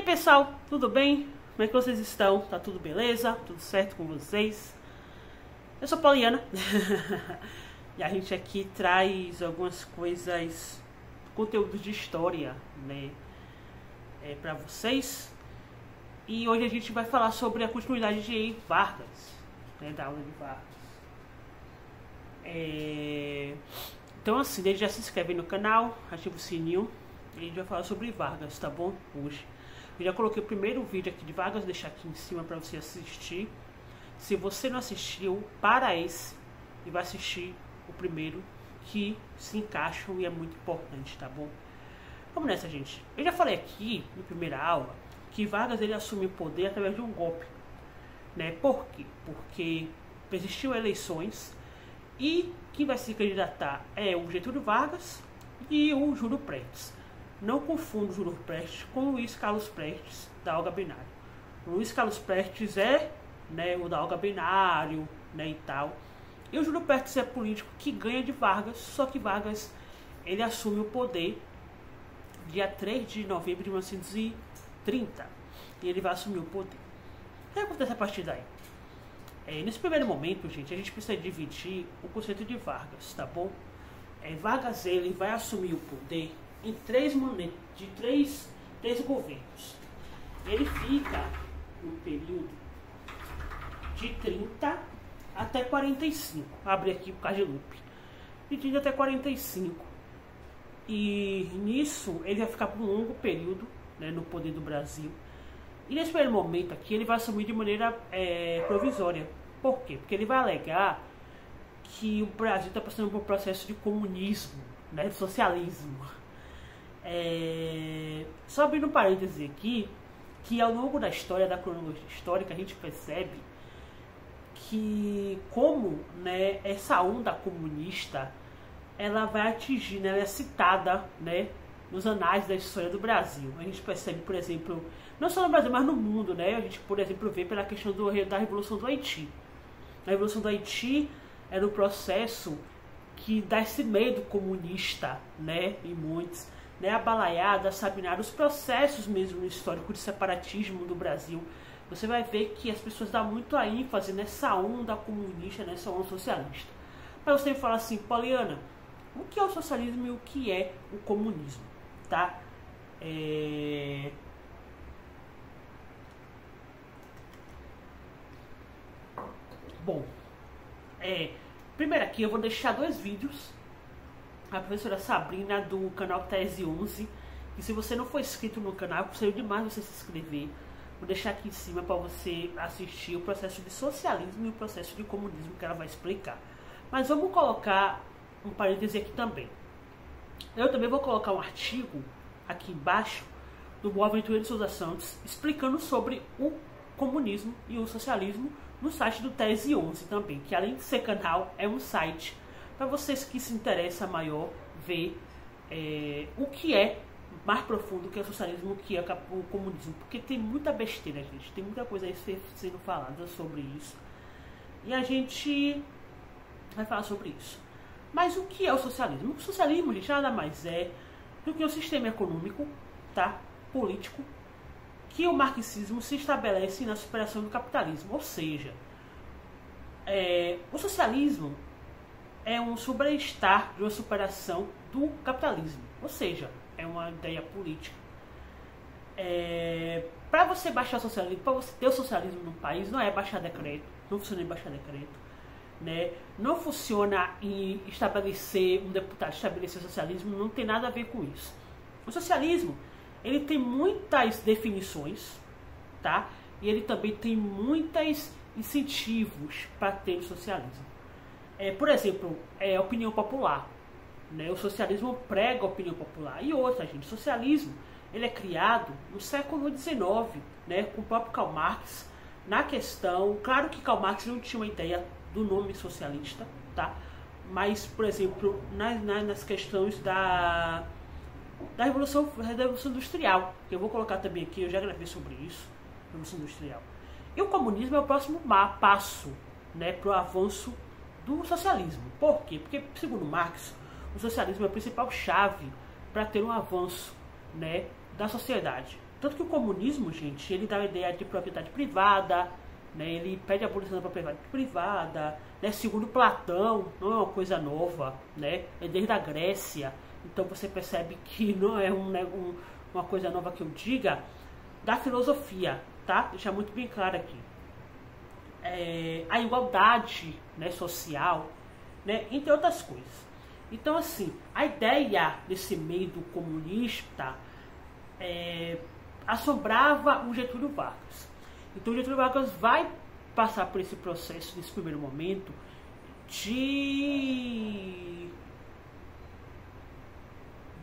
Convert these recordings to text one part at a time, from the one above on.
Pessoal, tudo bem? Como é que vocês estão? Tá tudo beleza? Tudo certo com vocês? Eu sou Poliana e a gente aqui traz algumas coisas, conteúdo de história, né, para vocês. E hoje a gente vai falar sobre a continuidade de Vargas, né, da aula de Vargas. Então assim, desde já se inscreve no canal, ativa o sininho e a gente vai falar sobre Vargas, tá bom? Hoje. Eu já coloquei o primeiro vídeo aqui de Vargas, vou deixar aqui em cima para você assistir. Se você não assistiu, para esse e vai assistir o primeiro, que se encaixam e é muito importante, tá bom? Vamos nessa, gente. Eu já falei aqui, na primeira aula, que Vargas ele assumiu o poder através de um golpe, né? Por quê? Porque existiam eleições e quem vai se candidatar é o Getúlio Vargas e o Júlio Prestes. Não confunda o Júlio Prestes com o Luiz Carlos Prestes da Olga Benário. O Luiz Carlos Prestes é, né, o da Olga Benário, né, e tal. E o Júlio Prestes é político que ganha de Vargas, só que Vargas ele assume o poder dia 3 de novembro de 1930. E ele vai assumir o poder. O que acontece a partir daí? Nesse primeiro momento, gente, a gente precisa dividir o conceito de Vargas, tá bom? Vargas ele vai assumir o poder em três governos. Ele fica no período de 30 até 45. Vou abrir aqui por causa de loop. De 30 até 45. E nisso ele vai ficar por um longo período, né, no poder do Brasil. E nesse primeiro momento aqui ele vai assumir de maneira provisória. Por quê? Porque ele vai alegar que o Brasil está passando por um processo de comunismo, né, de socialismo. Só abrindo um parêntese aqui, que ao longo da história, da cronologia histórica, a gente percebe que como, né, essa onda comunista ela vai atingir, né, ela é citada, né, nos anais da história do Brasil. A gente percebe, por exemplo, não só no Brasil, mas no mundo, né? A gente, por exemplo, vê pela questão da Revolução do Haiti. A Revolução do Haiti era um processo que dá esse medo comunista, né, em muitos, né, a balaiada, Sabinada, os processos mesmo históricos de separatismo do Brasil. Você vai ver que as pessoas dão muito a ênfase nessa onda comunista, nessa onda socialista. Mas você fala assim, Poliana, o que é o socialismo e o que é o comunismo, tá? Bom, primeiro aqui eu vou deixar dois vídeos. A professora Sabrina do canal Tese 11. E se você não for inscrito no canal, eu gostaria demais você se inscrever. Vou deixar aqui em cima para você assistir o processo de socialismo e o processo de comunismo que ela vai explicar. Mas vamos colocar um parêntese aqui também. Eu também vou colocar um artigo aqui embaixo do Boaventura de Souza Santos explicando sobre o comunismo e o socialismo no site do Tese 11 também, que além de ser canal, é um site para vocês que se interessam maior ver o que é mais profundo, que é o socialismo, o que é o comunismo, porque tem muita besteira, gente, tem muita coisa aí sendo falada sobre isso e a gente vai falar sobre isso. Mas o que é o socialismo? O socialismo, gente, nada mais é do que um sistema econômico, tá, político, que o marxismo se estabelece na superação do capitalismo, ou seja, o socialismo é um sobrestar de uma superação do capitalismo, ou seja, é uma ideia política. Para você baixar o socialismo, para você ter o socialismo no país, não é baixar decreto, não funciona em baixar decreto, né? Não funciona em estabelecer um deputado estabelecer o socialismo, não tem nada a ver com isso. O socialismo ele tem muitas definições, tá? E ele também tem muitos incentivos para ter o socialismo. Por exemplo, a opinião popular, né? O socialismo prega a opinião popular. E outra, gente, o socialismo ele é criado no século XIX, né? Com o próprio Karl Marx na questão. Claro que Karl Marx não tinha uma ideia do nome socialista, tá? Mas, por exemplo, nas questões da Revolução Industrial, que eu vou colocar também aqui, eu já gravei sobre isso, Revolução Industrial. E o comunismo é o próximo passo, né, para o avanço do socialismo. Por quê? Porque, segundo Marx, o socialismo é a principal chave para ter um avanço, né, da sociedade. Tanto que o comunismo, gente, ele dá a ideia de propriedade privada, né? Ele pede a abolição da propriedade privada, né? Segundo Platão, não é uma coisa nova, né? É desde a Grécia. Então você percebe que não é uma coisa nova que eu diga, da filosofia, tá? Deixar muito bem claro aqui. A igualdade, né, social, né, entre outras coisas. Então, assim, a ideia desse meio comunista assombrava o Getúlio Vargas. Então, o Getúlio Vargas vai passar por esse processo, nesse primeiro momento, de...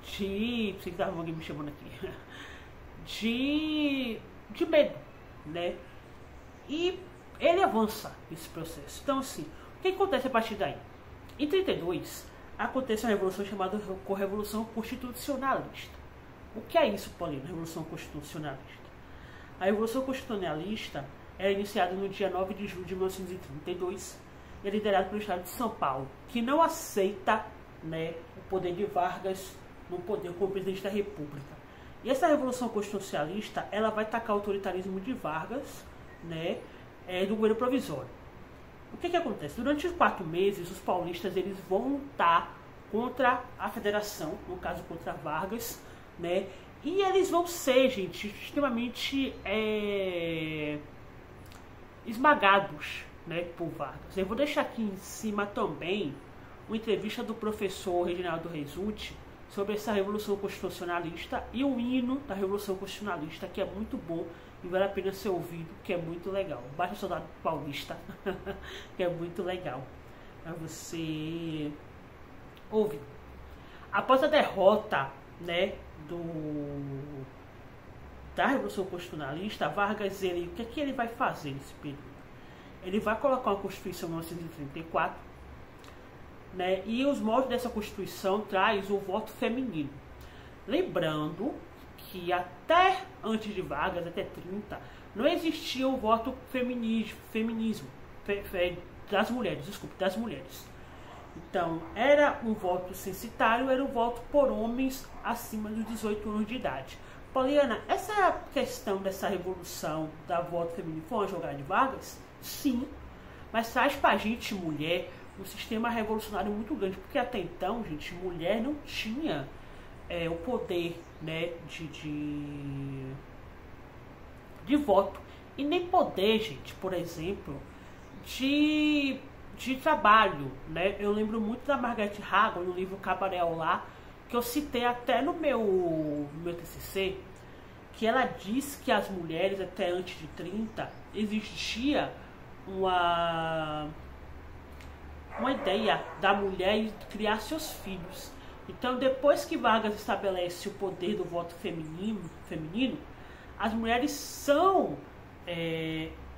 Sei que estava alguém me chamando aqui. De medo, né? E ele avança nesse processo. Então, assim, o que acontece a partir daí? Em 32, acontece uma revolução chamada Revolução Constitucionalista. O que é isso, Paulino, Revolução Constitucionalista? A Revolução Constitucionalista é iniciada no dia 9 de julho de 1932 e é liderada pelo Estado de São Paulo, que não aceita, né, o poder de Vargas no poder como presidente da República. E essa Revolução Constitucionalista, ela vai atacar o autoritarismo de Vargas, né, do governo provisório. O que acontece? Durante os 4 meses, os paulistas eles vão lutar contra a federação, no caso contra Vargas, né, e eles vão ser, gente, extremamente esmagados, né, por Vargas. Eu vou deixar aqui em cima também uma entrevista do professor Reginaldo Resulti sobre essa Revolução Constitucionalista e o hino da Revolução Constitucionalista, que é muito bom e vale a pena ser ouvido, que é muito legal. Baixa Soldado Paulista, que é muito legal para você ouvir. Após a derrota, né, da Revolução Constitucionalista, Vargas, o que ele vai fazer nesse período? Ele vai colocar uma Constituição em 1934, né, e os moldes dessa Constituição traz o voto feminino. Lembrando que até antes de Vargas, até 30, não existia o voto feminismo das mulheres. Então, era um voto censitário, era um voto por homens acima dos 18 anos de idade. Poliana, essa questão dessa revolução da voto feminino foi uma jogada de Vargas? Sim, mas traz pra gente, mulher, um sistema revolucionário muito grande, porque até então, gente, mulher não tinha o poder, né, de voto, e nem poder, gente, por exemplo, de trabalho, né? Eu lembro muito da Margaret Hagon no livro Cabaré ao Lar, que eu citei até no meu TCC, que ela diz que as mulheres até antes de 30 existia uma ideia da mulher criar seus filhos. Então, depois que Vargas estabelece o poder do voto feminino, as mulheres são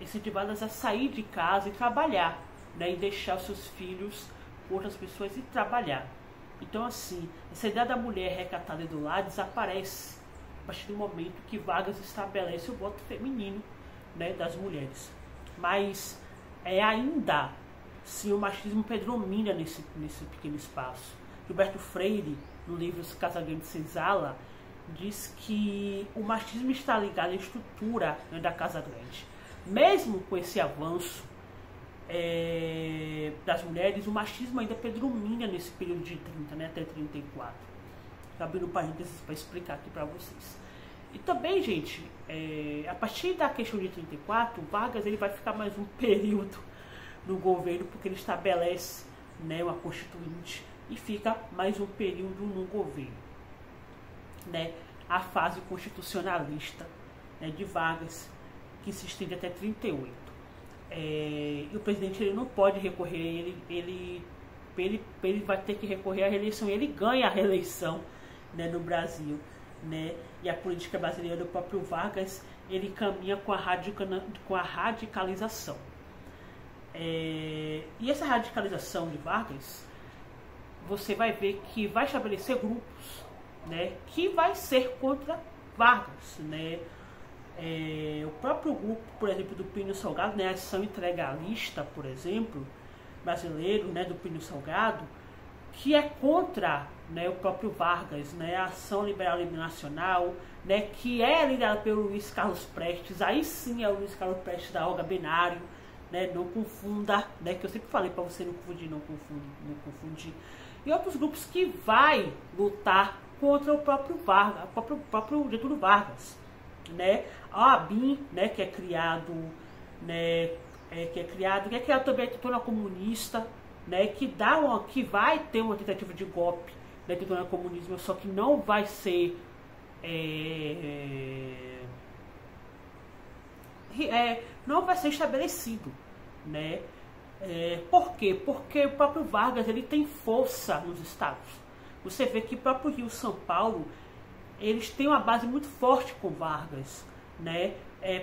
incentivadas a sair de casa e trabalhar, né, e deixar os seus filhos com outras pessoas e trabalhar. Então, assim, essa ideia da mulher recatada do lar desaparece a partir do momento que Vargas estabelece o voto feminino, né, das mulheres. Mas ainda sim o machismo predomina nesse pequeno espaço. Gilberto Freire, no livro Casagrande Senzala, diz que o machismo está ligado à estrutura, né, da Casa Grande. Mesmo com esse avanço das mulheres, o machismo ainda predomina nesse período de 30, né, até 34. Abrindo parênteses para explicar aqui para vocês. E também, gente, a partir da questão de 34, Vargas ele vai ficar mais um período no governo, porque ele estabelece, né, uma constituinte e fica mais um período no governo, né, a fase constitucionalista, né, de Vargas, que se estende até 38. E o presidente ele não pode recorrer, ele vai ter que recorrer à reeleição, ele ganha a reeleição, né, no Brasil, né, e a política brasileira do próprio Vargas, ele caminha com a radicalização. E essa radicalização de Vargas, você vai ver que vai estabelecer grupos, né, que vai ser contra Vargas, né. O próprio grupo, por exemplo, do Plínio Salgado, né, a Ação Integralista, por exemplo, brasileiro, né, do Plínio Salgado, que é contra, né, o próprio Vargas, né, a Ação Liberal Nacional, né, que é liderada pelo Luiz Carlos Prestes. Aí sim é o Luiz Carlos Prestes da Olga Benário, né, não confunda, né, que eu sempre falei para você não confundir, não confundir. E outros grupos que vai lutar contra o próprio Vargas, o próprio Getúlio Vargas, né, a ABIN, né, que é criado, né, que é criado também a Tetona Comunista, né, que vai ter uma tentativa de golpe da Tetona Comunismo, só que não vai ser não vai ser estabelecido, né? Por quê? Porque o próprio Vargas ele tem força nos estados. Você vê que o próprio Rio e São Paulo eles têm uma base muito forte com Vargas, né?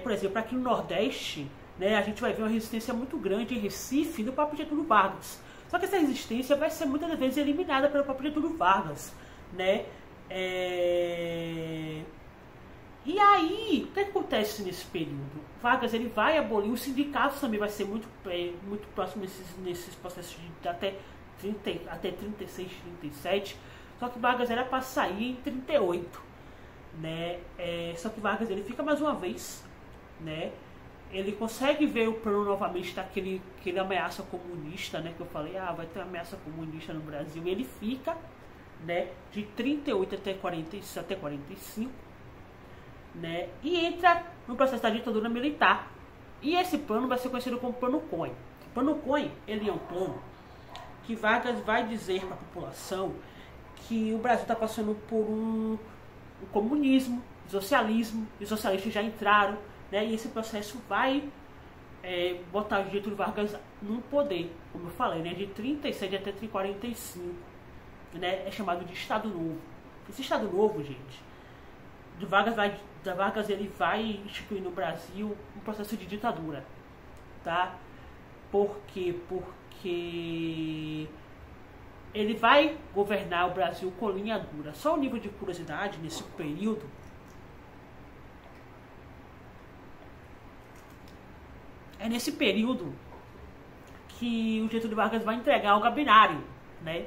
Por exemplo, aqui no Nordeste, né, a gente vai ver uma resistência muito grande em Recife do próprio Getúlio Vargas. Só que essa resistência vai ser muitas vezes eliminada pelo próprio Getúlio Vargas, né? E aí, o que acontece nesse período? Vargas ele vai abolir, os sindicatos também vai ser muito próximo nesses processos de até 36, 37. Só que Vargas era para sair em 38, né? Só que Vargas ele fica mais uma vez, né? Ele consegue ver o plano novamente daquele ameaça comunista, né? Que eu falei, vai ter uma ameaça comunista no Brasil. E ele fica, né? De 38 até 45, né? E entra no processo da ditadura militar. E esse plano vai ser conhecido como Plano Cohen. O Plano Cohen, ele é um plano que Vargas vai dizer para a população que o Brasil está passando por um comunismo, socialismo, e os socialistas já entraram, né, e esse processo vai botar o Getúlio Vargas no poder, como eu falei, né, de 37 até 45, né, é chamado de Estado Novo. Esse Estado Novo, gente, Vargas ele vai instituir no Brasil um processo de ditadura, tá? Por quê? Porque ele vai governar o Brasil com linha dura. Só o nível de curiosidade nesse período, é nesse período que o Getúlio Vargas vai entregar o Gabinário, né?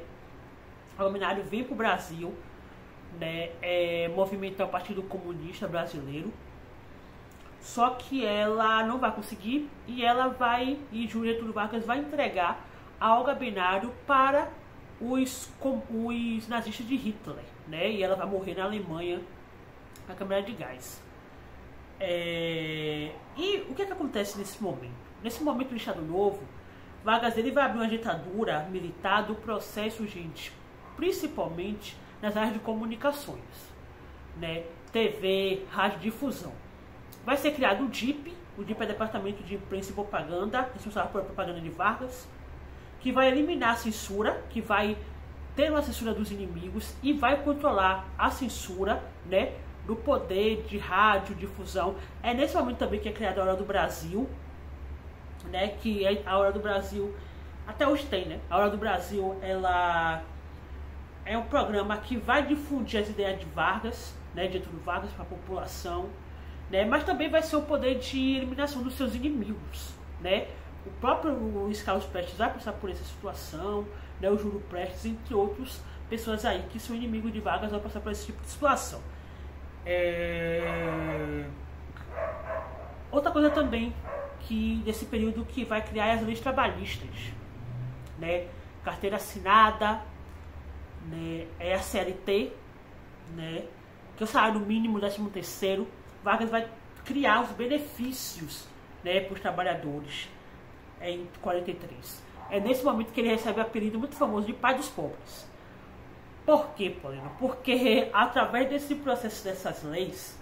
O Gabinário vem para o Brasil, né? Movimentar o Partido Comunista Brasileiro. Só que ela não vai conseguir e Getúlio Vargas vai entregar a Olga Benário para os nazistas de Hitler, né? E ela vai morrer na Alemanha na câmara de gás. E o que acontece nesse momento? Nesse momento do Estado Novo, Vargas ele vai abrir uma ditadura militar do processo, gente, principalmente nas áreas de comunicações, né? TV, rádio difusão. Vai ser criado o DIP é o Departamento de Imprensa e Propaganda, responsável pela propaganda de Vargas, que vai eliminar a censura, que vai ter uma censura dos inimigos e vai controlar a censura, né, do poder de rádio, difusão. É nesse momento também que é criada a Hora do Brasil, né, que a Hora do Brasil, até hoje tem, né, a Hora do Brasil, ela é um programa que vai difundir as ideias de Vargas, né, de Getúlio Vargas para a população, né, mas também vai ser o poder de eliminação dos seus inimigos, né. O próprio Luiz Carlos Prestes vai passar por essa situação, né, o Júlio Prestes, entre outras pessoas aí que são inimigos de Vargas, vão passar por esse tipo de situação. Outra coisa também que nesse período que vai criar as leis trabalhistas, né, carteira assinada, né, a CLT, né, que é o salário mínimo, 13º. Vargas vai criar os benefícios, né, para os trabalhadores em 43. É nesse momento que ele recebe o apelido muito famoso de pai dos pobres. Por quê, Paulino? Porque através desse processo dessas leis,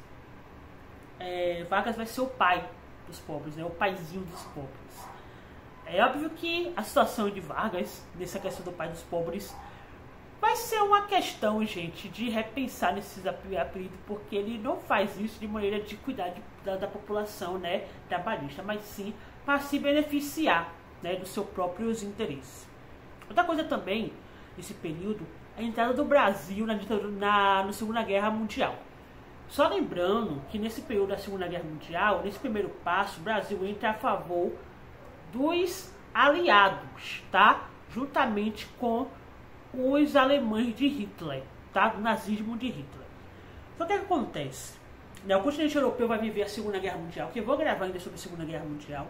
Vargas vai ser o pai dos pobres, né? O paizinho dos pobres. É óbvio que a situação de Vargas, nessa questão do pai dos pobres, vai ser uma questão, gente, de repensar nesses apelidos, porque ele não faz isso de maneira de cuidar da população, né, trabalhista, mas sim para se beneficiar, né, dos seus próprios interesses. Outra coisa também, nesse período, a entrada do Brasil na Segunda Guerra Mundial. Só lembrando que nesse período da Segunda Guerra Mundial, nesse primeiro passo, o Brasil entra a favor dos aliados, tá? Juntamente com os alemães de Hitler, tá? Do nazismo de Hitler. Só que o que acontece? Né? O continente europeu vai viver a Segunda Guerra Mundial, que eu vou gravar ainda sobre a Segunda Guerra Mundial.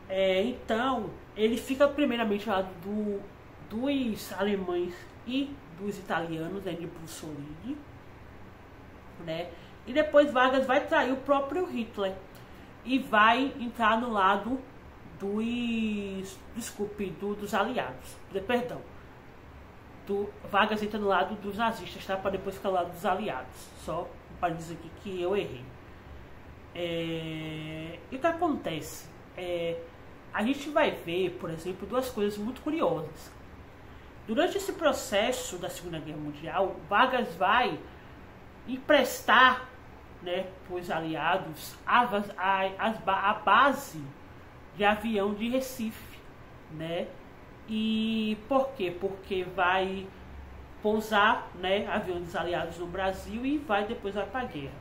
Então, ele fica primeiramente ao lado dos alemães e dos italianos, né, de Mussolini, né? E depois Vargas vai trair o próprio Hitler e vai entrar no lado dos aliados. Perdão. Vargas entra no lado dos nazistas, tá? Para depois ficar no lado dos aliados. Só para dizer aqui que eu errei. E o que acontece? A gente vai ver, por exemplo, duas coisas muito curiosas. Durante esse processo da Segunda Guerra Mundial, Vargas vai emprestar, né, para os aliados a base de avião de Recife, né? E por quê? Porque vai pousar, né, aviões dos aliados no Brasil e depois vai para a guerra.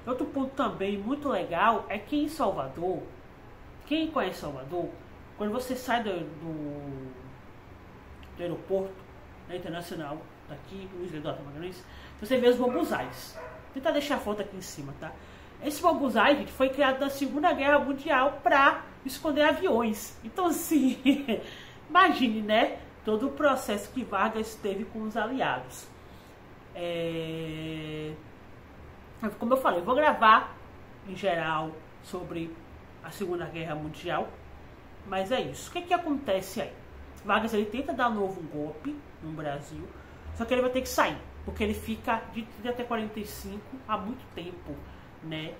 Outro ponto também muito legal é que em Salvador, quem conhece Salvador, quando você sai do aeroporto, né, internacional, daqui, Luiz Eduardo Magalhães, você vê os bambuzais. Vou tentar deixar a foto aqui em cima, tá? Esse bambuzai, gente, foi criado na Segunda Guerra Mundial para esconder aviões. Então, assim, imagine, né? Todo o processo que Vargas teve com os aliados. Como eu falei, eu vou gravar, em geral, sobre a Segunda Guerra Mundial. Mas é isso. O que acontece aí? Vargas, ele tenta dar um novo golpe no Brasil, só que ele vai ter que sair, porque ele fica de 30 até 45 há muito tempo, né?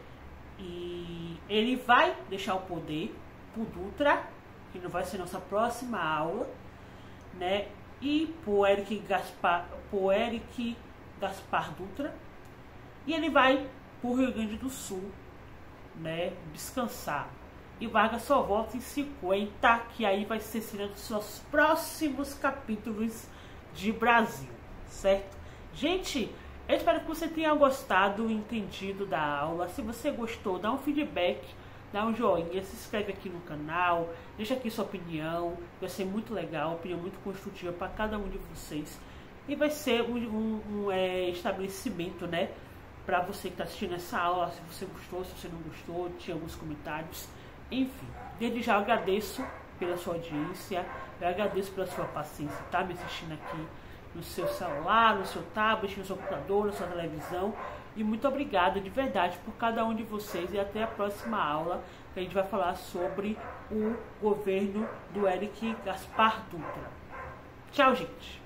E ele vai deixar o poder pro Dutra, que não vai ser nossa próxima aula, né? E pro Eric Gaspar Dutra. E ele vai pro Rio Grande do Sul, né? Descansar. E Vargas só volta em 50, que aí vai ser os seus próximos capítulos de Brasil, certo? Gente, eu espero que você tenha gostado e entendido da aula. Se você gostou, dá um feedback, dá um joinha, se inscreve aqui no canal, deixa aqui sua opinião, vai ser muito legal, opinião muito construtiva para cada um de vocês. E vai ser um estabelecimento, né, para você que está assistindo essa aula, se você gostou, se você não gostou, tinha alguns comentários. Enfim, desde já eu agradeço pela sua audiência, eu agradeço pela sua paciência, tá me assistindo aqui no seu celular, no seu tablet, no seu computador, na sua televisão. E muito obrigada de verdade por cada um de vocês. E até a próxima aula, que a gente vai falar sobre o governo do Eric Gaspar Dutra. Tchau, gente!